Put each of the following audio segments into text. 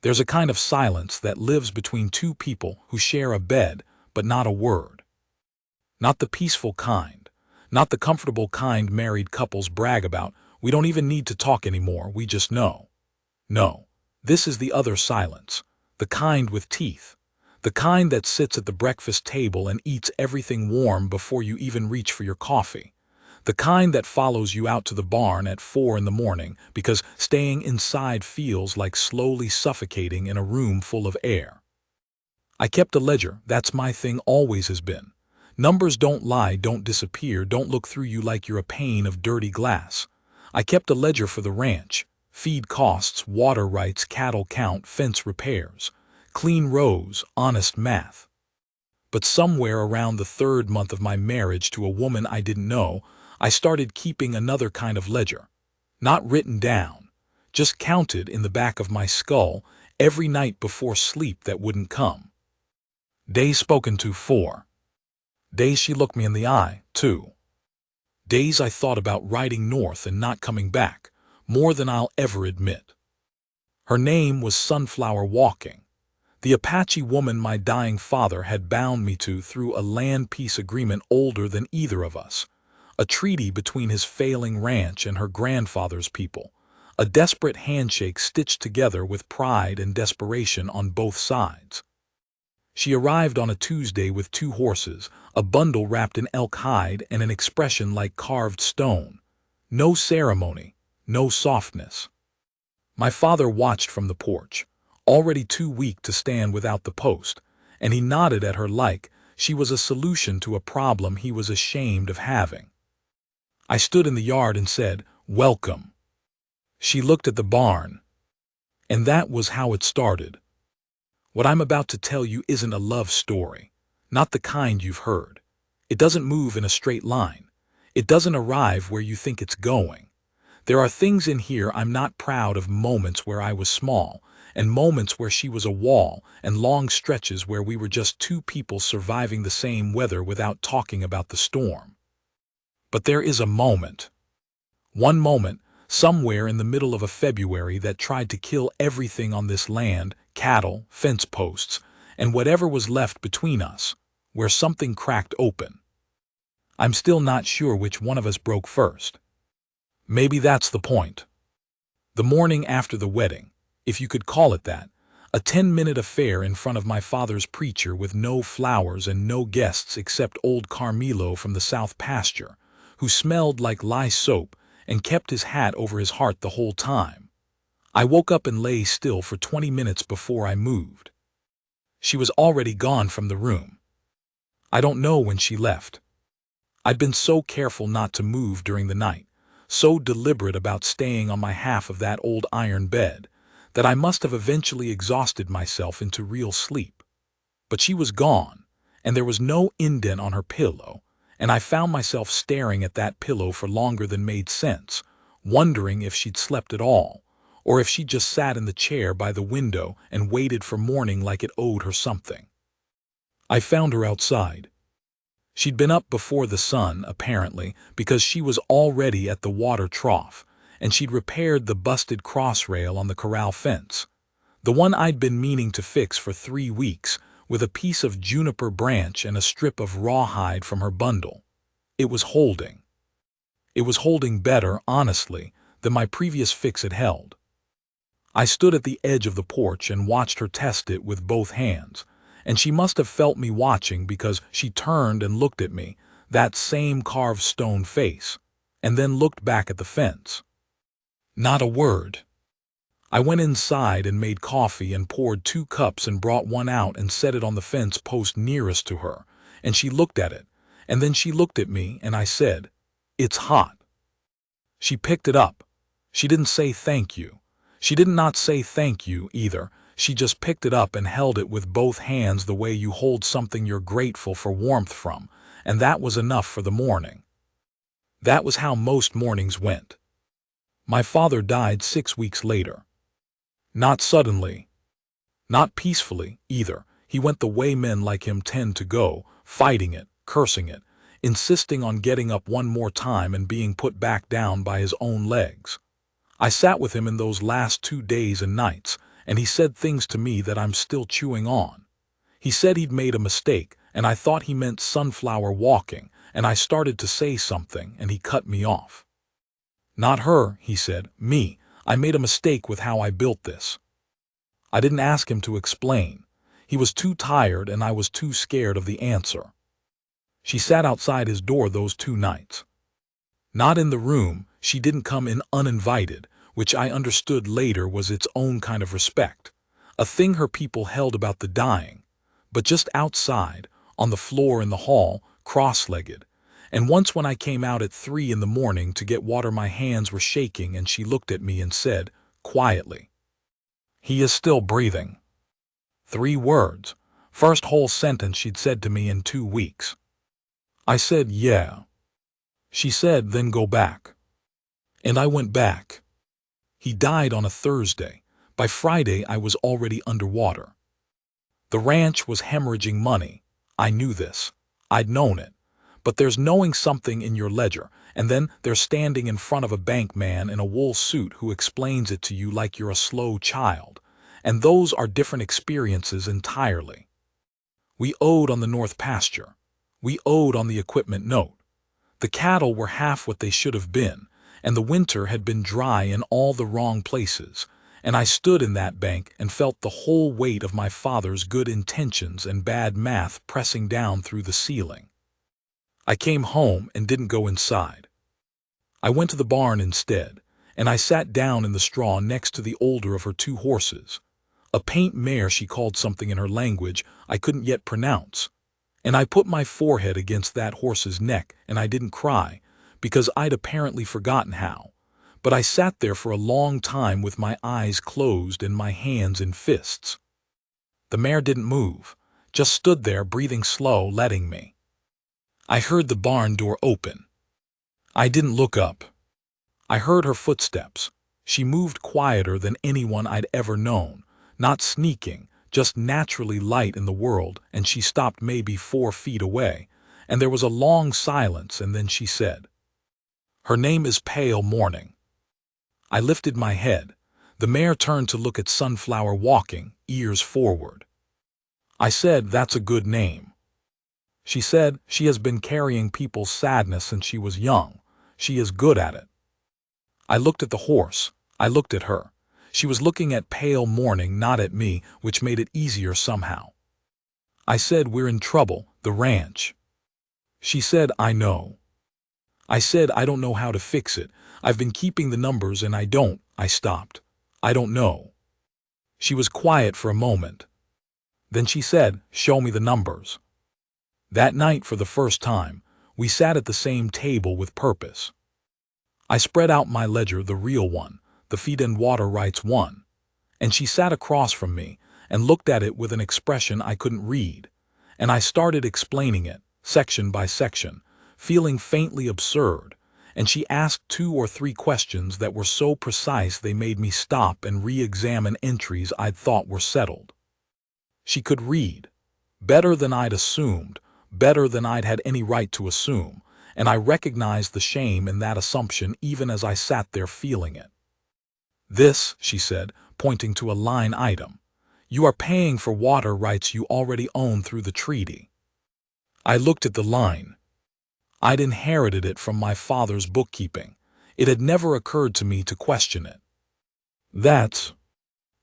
There's a kind of silence that lives between two people who share a bed, but not a word. Not the peaceful kind, not the comfortable kind married couples brag about. We don't even need to talk anymore, we just know. No, this is the other silence, the kind with teeth, the kind that sits at the breakfast table and eats everything warm before you even reach for your coffee. The kind that follows you out to the barn at 4 in the morning because staying inside feels like slowly suffocating in a room full of air. I kept a ledger, that's my thing, always has been. Numbers don't lie, don't disappear, don't look through you like you're a pane of dirty glass. I kept a ledger for the ranch, feed costs, water rights, cattle count, fence repairs, clean rows, honest math. But somewhere around the 3rd month of my marriage to a woman I didn't know, I started keeping another kind of ledger. Not written down, just counted in the back of my skull every night before sleep that wouldn't come. Days spoken to, 4. Days she looked me in the eye, 2. Days I thought about riding north and not coming back, more than I'll ever admit. Her name was Sunflower Walking, the Apache woman my dying father had bound me to through a land peace agreement older than either of us. A treaty between his failing ranch and her grandfather's people, a desperate handshake stitched together with pride and desperation on both sides. She arrived on a Tuesday with 2 horses, a bundle wrapped in elk hide, and an expression like carved stone. No ceremony, no softness. My father watched from the porch, already too weak to stand without the post, and he nodded at her like she was a solution to a problem he was ashamed of having. I stood in the yard and said, "Welcome." She looked at the barn. And that was how it started. What I'm about to tell you isn't a love story, not the kind you've heard. It doesn't move in a straight line. It doesn't arrive where you think it's going. There are things in here I'm not proud of, moments where I was small, and moments where she was a wall, and long stretches where we were just 2 people surviving the same weather without talking about the storm. But there is a moment. One moment, somewhere in the middle of a February that tried to kill everything on this land, cattle, fence posts, and whatever was left between us, where something cracked open. I'm still not sure which one of us broke first. Maybe that's the point. The morning after the wedding, if you could call it that, a 10-minute affair in front of my father's preacher with no flowers and no guests except old Carmelo from the south pasture, who smelled like lye soap and kept his hat over his heart the whole time. I woke up and lay still for 20 minutes before I moved. She was already gone from the room. I don't know when she left. I'd been so careful not to move during the night, so deliberate about staying on my half of that old iron bed, that I must have eventually exhausted myself into real sleep. But she was gone, and there was no indent on her pillow, and I found myself staring at that pillow for longer than made sense, wondering if she'd slept at all, or if she just sat in the chair by the window and waited for morning like it owed her something. I found her outside. She'd been up before the sun, apparently, because she was already at the water trough, and she'd repaired the busted crossrail on the corral fence, the one I'd been meaning to fix for 3 weeks, with a piece of juniper branch and a strip of rawhide from her bundle. It was holding. It was holding better, honestly, than my previous fix had held. I stood at the edge of the porch and watched her test it with both hands, and she must have felt me watching because she turned and looked at me, that same carved stone face, and then looked back at the fence. Not a word. I went inside and made coffee and poured 2 cups and brought one out and set it on the fence post nearest to her, and she looked at it, and then she looked at me, and I said, "It's hot." She picked it up. She didn't say thank you. She did not say thank you either. She just picked it up and held it with both hands the way you hold something you're grateful for warmth from, and that was enough for the morning. That was how most mornings went. My father died 6 weeks later. Not suddenly. Not peacefully, either. He went the way men like him tend to go, fighting it, cursing it, insisting on getting up one more time and being put back down by his own legs. I sat with him in those last 2 days and nights, and he said things to me that I'm still chewing on. He said he'd made a mistake, and I thought he meant sunflower walking, and I started to say something, and he cut me off. Not her, he said, me. I made a mistake with how I built this. I didn't ask him to explain. He was too tired, and I was too scared of the answer. She sat outside his door those 2 nights. Not in the room, she didn't come in uninvited, which I understood later was its own kind of respect, a thing her people held about the dying, but just outside, on the floor in the hall, cross-legged. And once when I came out at 3 in the morning to get water, my hands were shaking, and she looked at me and said, quietly, "He is still breathing." 3 words, first whole sentence she'd said to me in 2 weeks. I said, "Yeah." She said, "Then go back." And I went back. He died on a Thursday. By Friday, I was already underwater. The ranch was hemorrhaging money. I knew this. I'd known it. But there's knowing something in your ledger, and then there's standing in front of a bank man in a wool suit who explains it to you like you're a slow child. And those are different experiences entirely. We owed on the north pasture. We owed on the equipment note. The cattle were half what they should have been, and the winter had been dry in all the wrong places, and I stood in that bank and felt the whole weight of my father's good intentions and bad math pressing down through the ceiling. I came home and didn't go inside. I went to the barn instead, and I sat down in the straw next to the older of her 2 horses. A paint mare, she called something in her language I couldn't yet pronounce. And I put my forehead against that horse's neck, and I didn't cry, because I'd apparently forgotten how. But I sat there for a long time with my eyes closed and my hands in fists. The mare didn't move, just stood there breathing slow, letting me. I heard the barn door open. I didn't look up. I heard her footsteps. She moved quieter than anyone I'd ever known, not sneaking, just naturally light in the world, and she stopped maybe 4 feet away, and there was a long silence, and then she said, "Her name is Pale Morning." I lifted my head. The mare turned to look at Sunflower walking, ears forward. I said, "That's a good name." She said, "She has been carrying people's sadness since she was young. She is good at it." I looked at the horse. I looked at her. She was looking at Pale Morning, not at me, which made it easier somehow. I said, "We're in trouble, the ranch." She said, "I know." I said, "I don't know how to fix it. I've been keeping the numbers and I don't." I stopped. "I don't know." She was quiet for a moment. Then she said, "Show me the numbers." That night, for the first time, we sat at the same table with purpose. I spread out my ledger, the real one, the feed and water rights one, and she sat across from me and looked at it with an expression I couldn't read, and I started explaining it, section by section, feeling faintly absurd, and she asked 2 or 3 questions that were so precise they made me stop and re-examine entries I'd thought were settled. She could read, better than I'd assumed, better than I'd had any right to assume, and I recognized the shame in that assumption even as I sat there feeling it. "This," she said, pointing to a line item, "you are paying for water rights you already own through the treaty." I looked at the line. I'd inherited it from my father's bookkeeping. It had never occurred to me to question it. "That's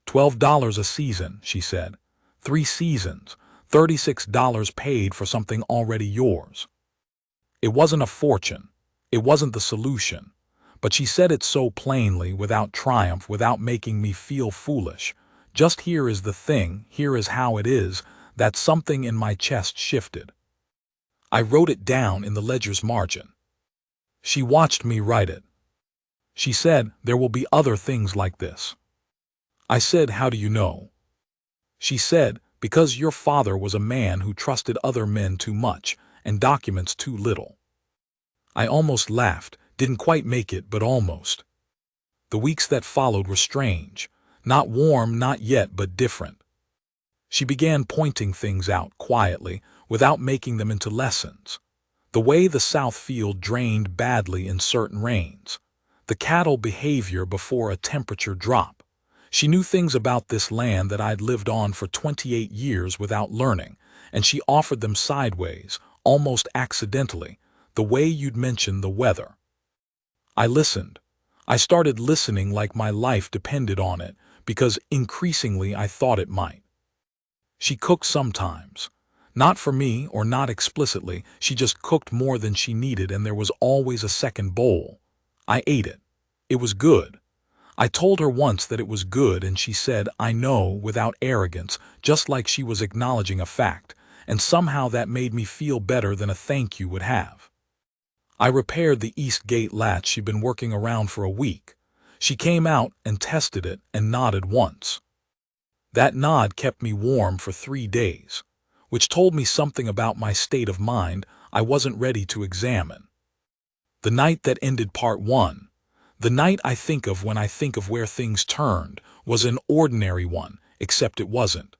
$12 a season," she said. 3 seasons, $36 paid for something already yours. It wasn't a fortune. It wasn't the solution. But she said it so plainly, without triumph, without making me feel foolish. Just here is the thing, here is how it is, that something in my chest shifted. I wrote it down in the ledger's margin. She watched me write it. She said, "There will be other things like this." I said, "How do you know?" She said, "Because your father was a man who trusted other men too much and documents too little." I almost laughed, didn't quite make it, but almost. The weeks that followed were strange, not warm, not yet, but different. She began pointing things out quietly, without making them into lessons. The way the south field drained badly in certain rains. The cattle behavior before a temperature drop. She knew things about this land that I'd lived on for 28 years without learning, and she offered them sideways, almost accidentally, the way you'd mention the weather. I listened. I started listening like my life depended on it, because increasingly I thought it might. She cooked sometimes. Not for me or not explicitly, she just cooked more than she needed and there was always a second bowl. I ate it. It was good. I told her once that it was good and she said, I know, without arrogance, just like she was acknowledging a fact, and somehow that made me feel better than a thank you would have. I repaired the east gate latch she'd been working around for a week. She came out and tested it and nodded once. That nod kept me warm for 3 days, which told me something about my state of mind I wasn't ready to examine. The night that ended part 1, the night I think of when I think of where things turned, was an ordinary one, except it wasn't.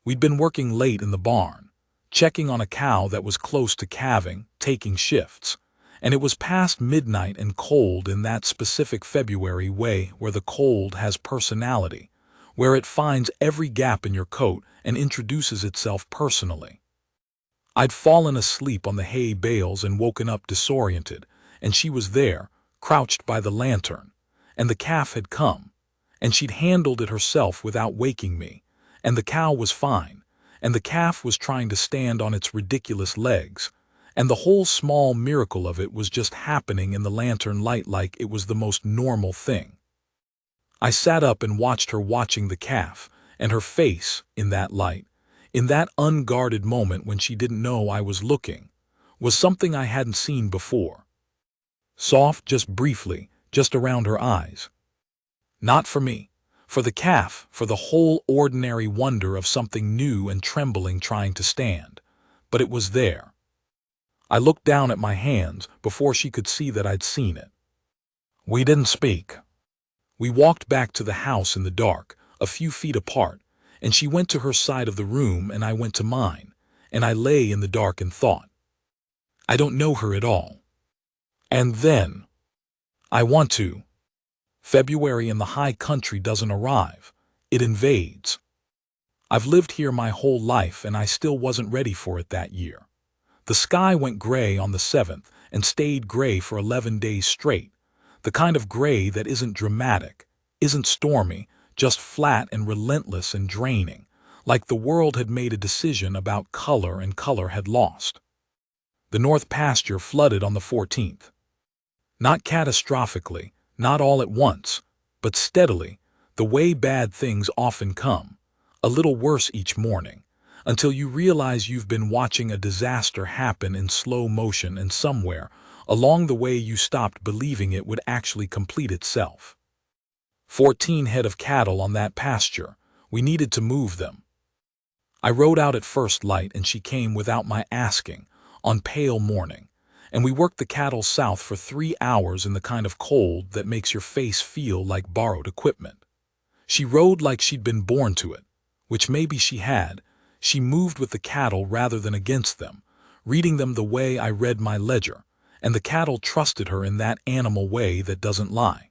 We'd been working late in the barn, checking on a cow that was close to calving, taking shifts, and it was past midnight and cold in that specific February way where the cold has personality, where it finds every gap in your coat and introduces itself personally. I'd fallen asleep on the hay bales and woken up disoriented, and she was there, crouched by the lantern, and the calf had come, and she'd handled it herself without waking me, and the cow was fine, and the calf was trying to stand on its ridiculous legs, and the whole small miracle of it was just happening in the lantern light like it was the most normal thing. I sat up and watched her watching the calf, and her face, in that light, in that unguarded moment when she didn't know I was looking, was something I hadn't seen before. Soft, just briefly, just around her eyes. Not for me, for the calf, for the whole ordinary wonder of something new and trembling trying to stand. But it was there. I looked down at my hands before she could see that I'd seen it. We didn't speak. We walked back to the house in the dark, a few feet apart, and she went to her side of the room and I went to mine, and I lay in the dark and thought. I don't know her at all. And then, I want to. February in the high country doesn't arrive. It invades. I've lived here my whole life and I still wasn't ready for it that year. The sky went gray on the 7th and stayed gray for 11 days straight. The kind of gray that isn't dramatic, isn't stormy, just flat and relentless and draining, like the world had made a decision about color and color had lost. The north pasture flooded on the 14th. Not catastrophically, not all at once, but steadily, the way bad things often come, a little worse each morning, until you realize you've been watching a disaster happen in slow motion and somewhere along the way you stopped believing it would actually complete itself. 14 head of cattle on that pasture. We needed to move them. I rode out at first light and she came without my asking, on pale morning, and we worked the cattle south for 3 hours in the kind of cold that makes your face feel like borrowed equipment. She rode like she'd been born to it, which maybe she had. She moved with the cattle rather than against them, reading them the way I read my ledger, and the cattle trusted her in that animal way that doesn't lie.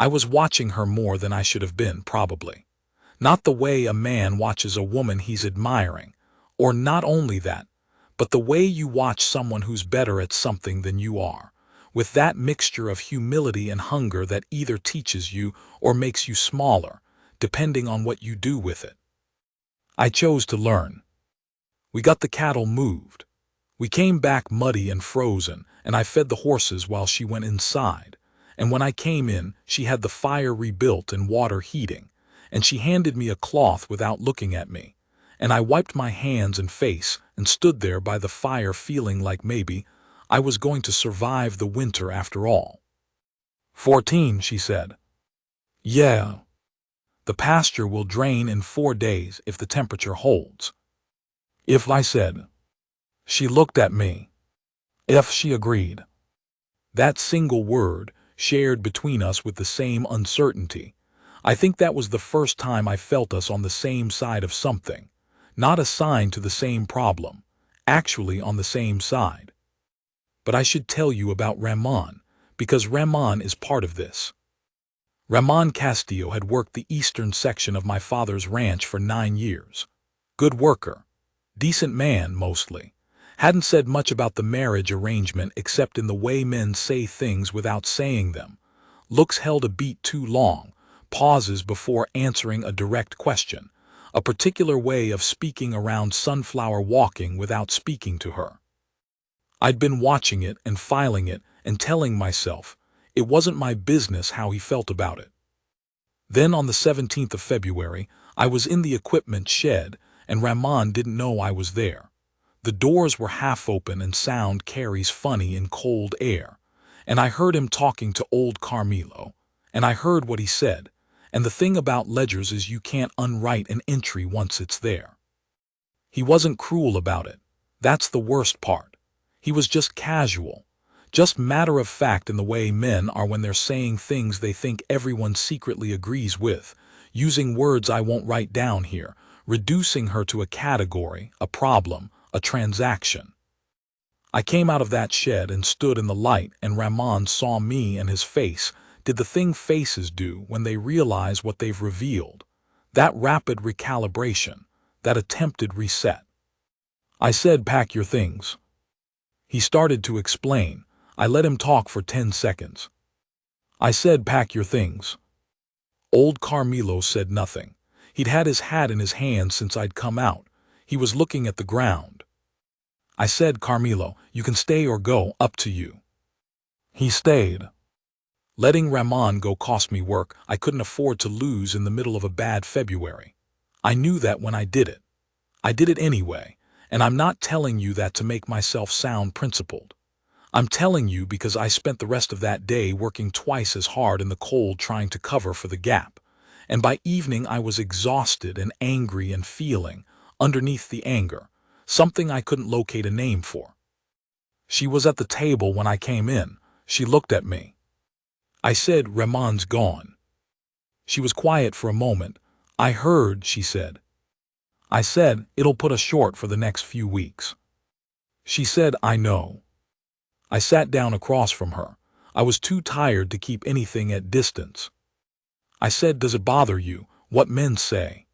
I was watching her more than I should have been, probably. Not the way a man watches a woman he's admiring, or not only that, but the way you watch someone who's better at something than you are, with that mixture of humility and hunger that either teaches you or makes you smaller, depending on what you do with it. I chose to learn. We got the cattle moved. We came back muddy and frozen, and I fed the horses while she went inside, and when I came in, she had the fire rebuilt and water heating, and she handed me a cloth without looking at me, and I wiped my hands and face and stood there by the fire feeling like maybe I was going to survive the winter after all. 14, she said. Yeah. The pasture will drain in 4 days if the temperature holds. If, I said. She looked at me. If, she agreed. That single word, shared between us with the same uncertainty. I think that was the first time I felt us on the same side of something, not assigned to the same problem, actually on the same side. But I should tell you about Ramon, because Ramon is part of this. Ramon Castillo had worked the eastern section of my father's ranch for 9 years. Good worker. Decent man, mostly. Hadn't said much about the marriage arrangement except in the way men say things without saying them. Looks held a beat too long, pauses before answering a direct question, a particular way of speaking around Sunflower walking without speaking to her. I'd been watching it and filing it and telling myself it wasn't my business how he felt about it. Then on the 17th of February, I was in the equipment shed and Ramon didn't know I was there. The doors were half open and sound carries funny in cold air, and I heard him talking to old Carmelo, and I heard what he said, and the thing about ledgers is you can't unwrite an entry once it's there. He wasn't cruel about it. That's the worst part. He was just casual, just matter of fact in the way men are when they're saying things they think everyone secretly agrees with, using words I won't write down here, reducing her to a category, a problem, a transaction. I came out of that shed and stood in the light, and Ramon saw me, and his face did the thing faces do when they realize what they've revealed. That rapid recalibration, that attempted reset. I said, "Pack your things." He started to explain. I let him talk for 10 seconds. I said, "Pack your things." Old Carmelo said nothing. He'd had his hat in his hand since I'd come out. He was looking at the ground. I said, "Carmelo, you can stay or go, up to you." He stayed. Letting Ramon go cost me work I couldn't afford to lose in the middle of a bad February. I knew that when I did it. I did it anyway, and I'm not telling you that to make myself sound principled. I'm telling you because I spent the rest of that day working twice as hard in the cold trying to cover for the gap, and by evening I was exhausted and angry and feeling, underneath the anger, something I couldn't locate a name for. She was at the table when I came in. She looked at me. I said, "Ramon's gone." She was quiet for a moment. "I heard," she said. I said, "It'll put us short for the next few weeks." She said, "I know." I sat down across from her. I was too tired to keep anything at distance. I said, "Does it bother you, what men say?"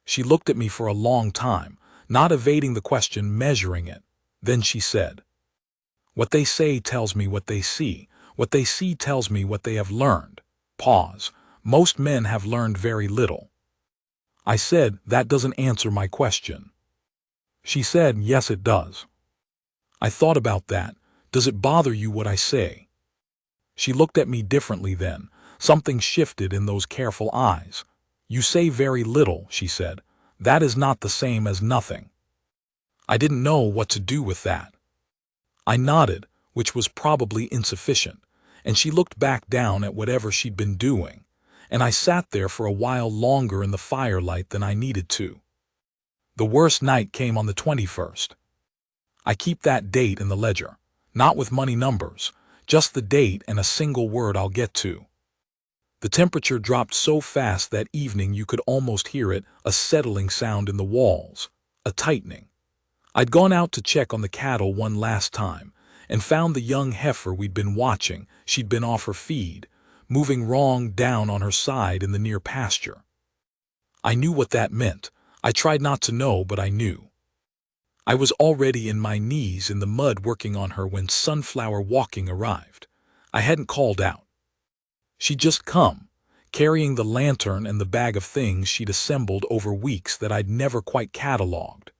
She looked at me for a long time, not evading the question, measuring it. Then she said, "What they say tells me what they see. What they see tells me what they have learned." Pause. Most men have learned very little. I said, "That doesn't answer my question." She said, "Yes, it does." I thought about that. Does it bother you what I say? She looked at me differently then. Something shifted in those careful eyes. "You say very little," she said. "That is not the same as nothing." I didn't know what to do with that. I nodded, which was probably insufficient, and she looked back down at whatever she'd been doing, and I sat there for a while longer in the firelight than I needed to. The worst night came on the 21st. I keep that date in the ledger, not with money numbers, just the date and a single word I'll get to. The temperature dropped so fast that evening you could almost hear it, a settling sound in the walls, a tightening. I'd gone out to check on the cattle one last time, and found the young heifer we'd been watching. She'd been off her feed, moving wrong down on her side in the near pasture. I knew what that meant. I tried not to know, but I knew. I was already in my knees in the mud working on her when Sunflower walking arrived. I hadn't called out. She'd just come, carrying the lantern and the bag of things she'd assembled over weeks that I'd never quite cataloged.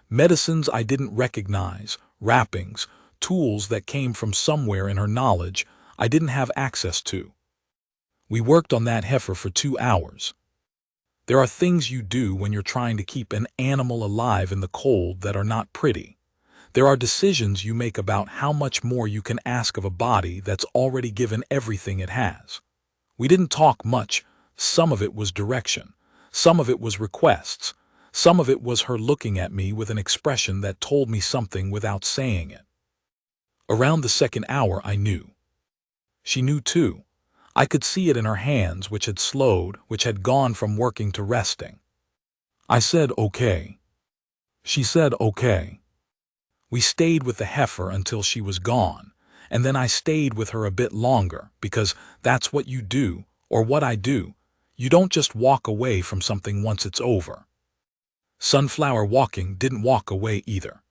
Medicines I didn't recognize, wrappings, tools that came from somewhere in her knowledge I didn't have access to. We worked on that heifer for 2 hours. There are things you do when you're trying to keep an animal alive in the cold that are not pretty. There are decisions you make about how much more you can ask of a body that's already given everything it has. We didn't talk much. Some of it was direction. Some of it was requests. Some of it was her looking at me with an expression that told me something without saying it. Around the second hour I knew. She knew too. I could see it in her hands, which had slowed, which had gone from working to resting. I said, "Okay." She said, "Okay." We stayed with the heifer until she was gone, and then I stayed with her a bit longer, because that's what you do or what I do. You don't just walk away from something once it's over. Sunflower Walking didn't walk away either.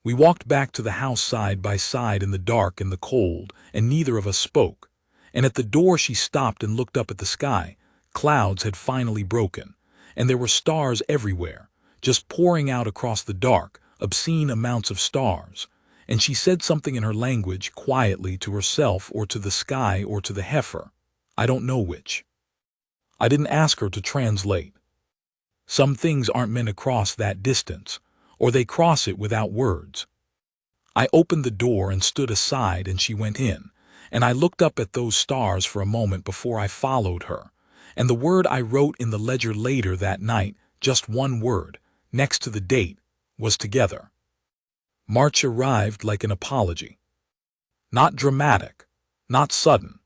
We walked back to the house side by side in the dark and the cold, and neither of us spoke. And at the door she stopped and looked up at the sky. Clouds had finally broken, and there were stars everywhere, just pouring out across the dark, obscene amounts of stars. And she said something in her language, quietly, to herself or to the sky or to the heifer. I don't know which. I didn't ask her to translate. Some things aren't meant to cross that distance, or they cross it without words. I opened the door and stood aside, and she went in, and I looked up at those stars for a moment before I followed her. And the word I wrote in the ledger later that night, just one word, next to the date, was together. March arrived like an apology. Not dramatic, not sudden,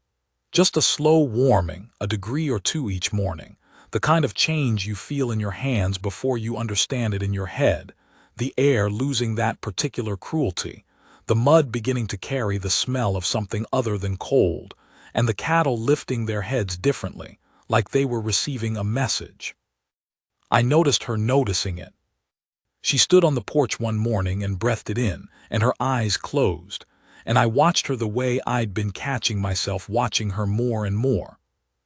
just a slow warming, a degree or two each morning, the kind of change you feel in your hands before you understand it in your head, the air losing that particular cruelty, the mud beginning to carry the smell of something other than cold, and the cattle lifting their heads differently, like they were receiving a message. I noticed her noticing it. She stood on the porch one morning and breathed it in, and her eyes closed, and I watched her the way I'd been catching myself watching her more and more.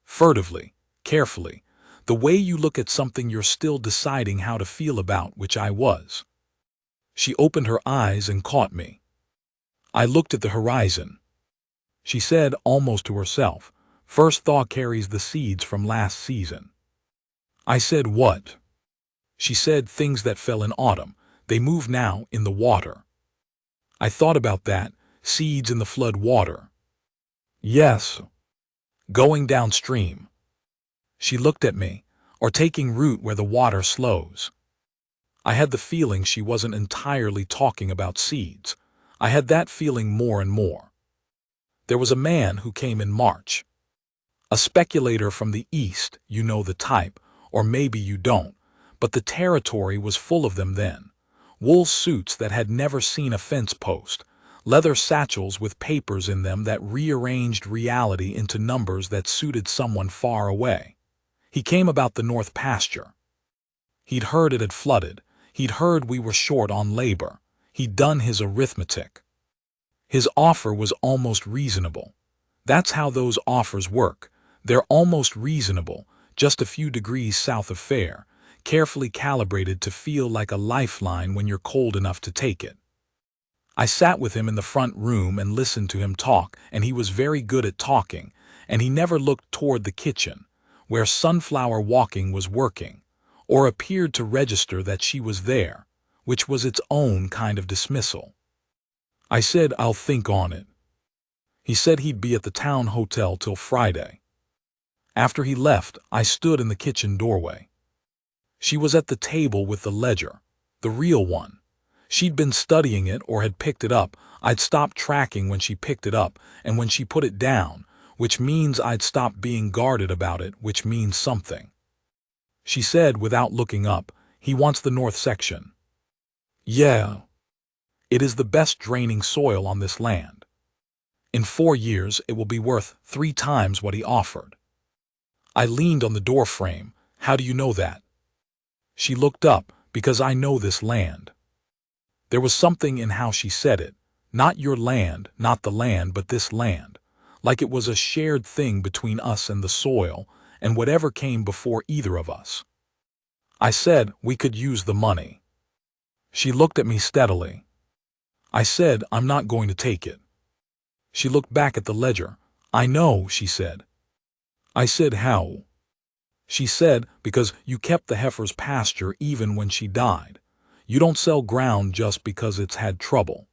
Furtively, carefully, the way you look at something you're still deciding how to feel about, which I was. She opened her eyes and caught me. I looked at the horizon. She said, almost to herself, "First thaw carries the seeds from last season." I said, "What?" She said, "Things that fell in autumn, they move now in the water." I thought about that, seeds in the flood water. Yes. Going downstream. She looked at me, or taking root where the water slows. I had the feeling she wasn't entirely talking about seeds. I had that feeling more and more. There was a man who came in March. A speculator from the East, you know the type, or maybe you don't, but the territory was full of them then. Wool suits that had never seen a fence post, leather satchels with papers in them that rearranged reality into numbers that suited someone far away. He came about the North Pasture. He'd heard it had flooded. He'd heard we were short on labor. He'd done his arithmetic. His offer was almost reasonable. That's how those offers work. They're almost reasonable, just a few degrees south of fair, carefully calibrated to feel like a lifeline when you're cold enough to take it. I sat with him in the front room and listened to him talk, and he was very good at talking, and he never looked toward the kitchen, where Sunflower Walking was working, or appeared to register that she was there, which was its own kind of dismissal. I said, "I'll think on it." He said he'd be at the town hotel till Friday. After he left, I stood in the kitchen doorway. She was at the table with the ledger, the real one. She'd been studying it or had picked it up. I'd stopped tracking when she picked it up and when she put it down, which means I'd stopped being guarded about it, which means something. She said, without looking up, "He wants the north section." Yeah. It is the best draining soil on this land. In 4 years, it will be worth 3 times what he offered. I leaned on the door frame. "How do you know that?" She looked up, "Because I know this land." There was something in how she said it. Not your land, not the land, but this land. Like it was a shared thing between us and the soil, and whatever came before either of us. I said, "We could use the money." She looked at me steadily. I said, "I'm not going to take it." She looked back at the ledger. "I know," she said. I said, "How?" She said, "Because you kept the heifer's pasture even when she died. You don't sell ground just because it's had trouble."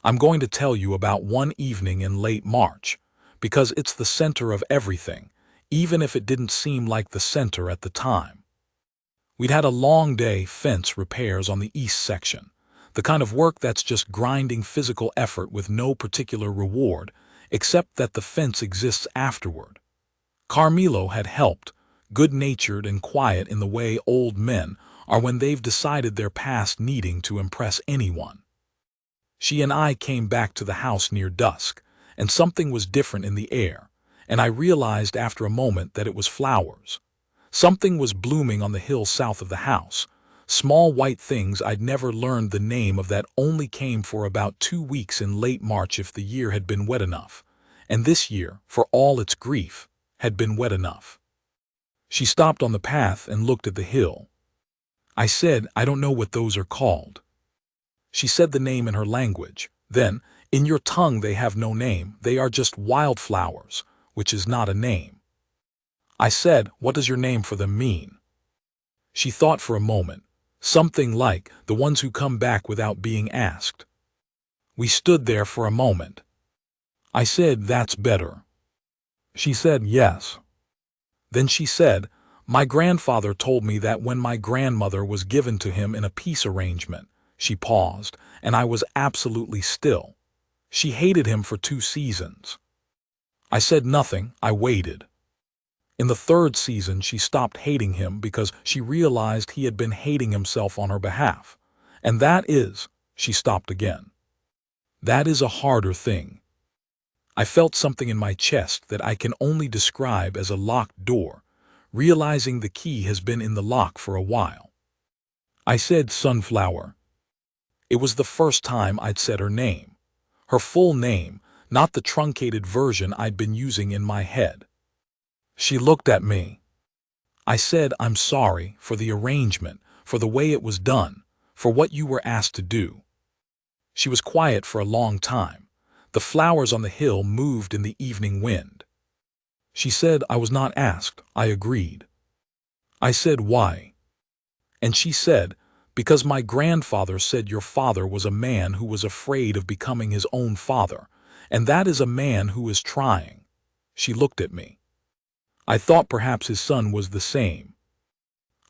I'm going to tell you about one evening in late March, because it's the center of everything, even if it didn't seem like the center at the time. We'd had a long day fence repairs on the east section, the kind of work that's just grinding physical effort with no particular reward, except that the fence exists afterward. Carmelo had helped, good-natured and quiet in the way old men are when they've decided they're past needing to impress anyone. She and I came back to the house near dusk, and something was different in the air, and I realized after a moment that it was flowers. Something was blooming on the hill south of the house. Small white things I'd never learned the name of that only came for about 2 weeks in late March if the year had been wet enough. And this year, for all its grief, had been wet enough. She stopped on the path and looked at the hill. I said, "I don't know what those are called." She said the name in her language. Then, "In your tongue they have no name, they are just wildflowers, which is not a name." I said, "What does your name for them mean?" She thought for a moment. Something like, "The ones who come back without being asked." We stood there for a moment. I said, "That's better." She said, "Yes." Then she said, "My grandfather told me that when my grandmother was given to him in a peace arrangement." She paused, and I was absolutely still. "She hated him for 2 seasons." I said nothing, I waited. In the 3rd season she stopped hating him because she realized he had been hating himself on her behalf. And that is, she stopped again. That is a harder thing. I felt something in my chest that I can only describe as a locked door, realizing the key has been in the lock for a while. I said, "Sunflower." It was the first time I'd said her name. Her full name, not the truncated version I'd been using in my head. She looked at me. I said, "I'm sorry for the arrangement, for the way it was done, for what you were asked to do." She was quiet for a long time. The flowers on the hill moved in the evening wind. She said, "I was not asked." I agreed. I said, "Why?" And she said, "Because my grandfather said your father was a man who was afraid of becoming his own father, and that is a man who is trying." She looked at me. I thought perhaps his son was the same.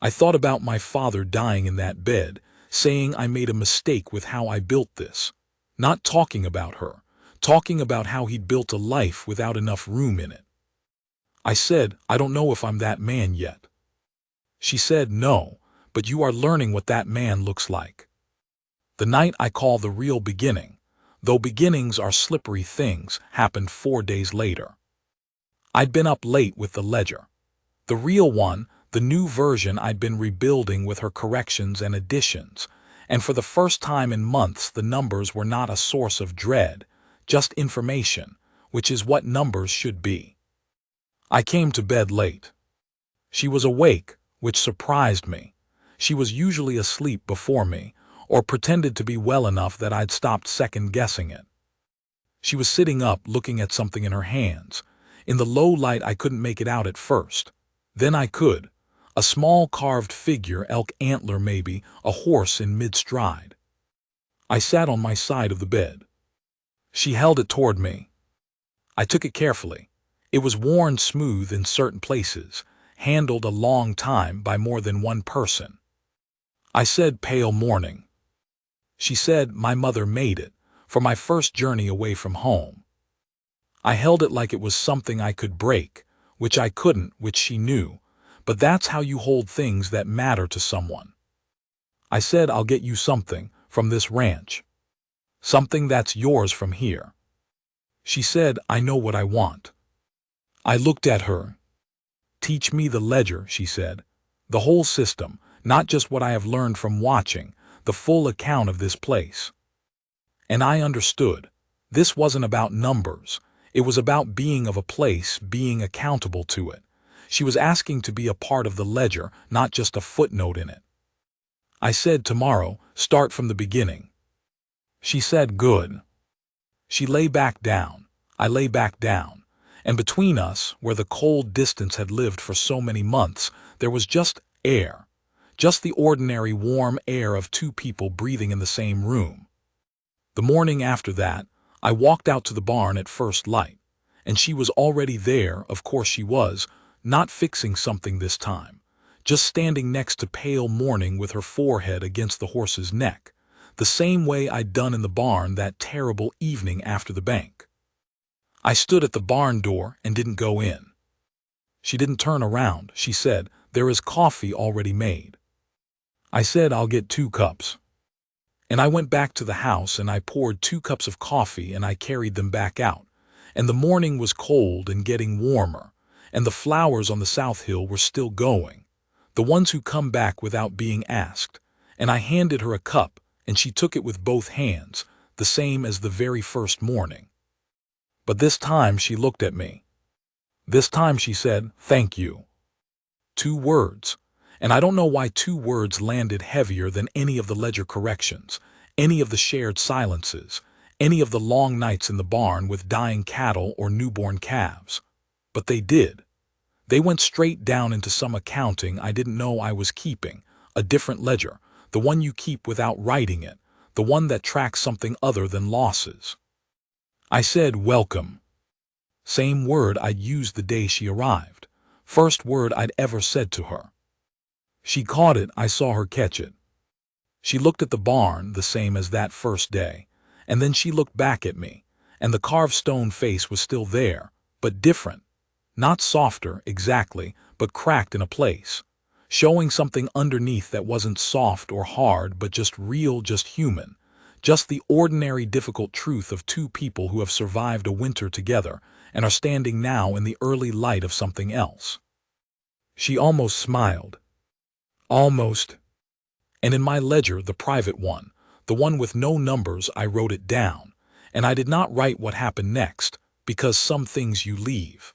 I thought about my father dying in that bed, saying I made a mistake with how I built this. Not talking about her, talking about how he'd built a life without enough room in it. I said, "I don't know if I'm that man yet." She said, "No, but you are learning what that man looks like." The night I call the real beginning, though beginnings are slippery things, happened 4 days later. I'd been up late with the ledger. The real one, the new version I'd been rebuilding with her corrections and additions, and for the first time in months the numbers were not a source of dread, just information, which is what numbers should be. I came to bed late. She was awake, which surprised me. She was usually asleep before me, or pretended to be well enough that I'd stopped second-guessing it. She was sitting up looking at something in her hands. In the low light I couldn't make it out at first. Then I could. A small carved figure, elk antler maybe, a horse in mid-stride. I sat on my side of the bed. She held it toward me. I took it carefully. It was worn smooth in certain places, handled a long time by more than one person. I said, "Pale morning." She said, "My mother made it, for my first journey away from home." I held it like it was something I could break, which I couldn't, which she knew, but that's how you hold things that matter to someone. I said, "I'll get you something from this ranch. Something that's yours from here." She said, "I know what I want." I looked at her. "Teach me the ledger," she said. "The whole system, not just what I have learned from watching, the full account of this place." And I understood. This wasn't about numbers. It was about being of a place, being accountable to it. She was asking to be a part of the ledger, not just a footnote in it. I said, "Tomorrow, start from the beginning." She said, "Good." She lay back down. I lay back down. And between us, where the cold distance had lived for so many months, there was just air. Just the ordinary warm air of 2 people breathing in the same room. The morning after that, I walked out to the barn at first light, and she was already there, of course she was, not fixing something this time, just standing next to pale morning with her forehead against the horse's neck, the same way I'd done in the barn that terrible evening after the bank. I stood at the barn door and didn't go in. She didn't turn around. She said, "There is coffee already made." I said, "I'll get 2 cups. And I went back to the house and I poured 2 cups of coffee and I carried them back out. and the morning was cold and getting warmer, and the flowers on the South Hill were still going, the ones who come back without being asked, and I handed her a cup, and she took it with both hands, the same as the very first morning. But this time she looked at me. This time she said, "Thank you." 2 words, and I don't know why 2 words landed heavier than any of the ledger corrections, any of the shared silences, any of the long nights in the barn with dying cattle or newborn calves. But they did. They went straight down into some accounting I didn't know I was keeping, a different ledger, the one you keep without writing it, the one that tracks something other than losses. I said, "Welcome." Same word I'd used the day she arrived. First word I'd ever said to her. She caught it, I saw her catch it. She looked at the barn, the same as that first day, and then she looked back at me, and the carved stone face was still there, but different. Not softer, exactly, but cracked in a place, showing something underneath that wasn't soft or hard, but just real, just human, just the ordinary difficult truth of 2 people who have survived a winter together and are standing now in the early light of something else. She almost smiled. Almost. And in my ledger, the private one, the one with no numbers, I wrote it down, and I did not write what happened next, because some things you leave.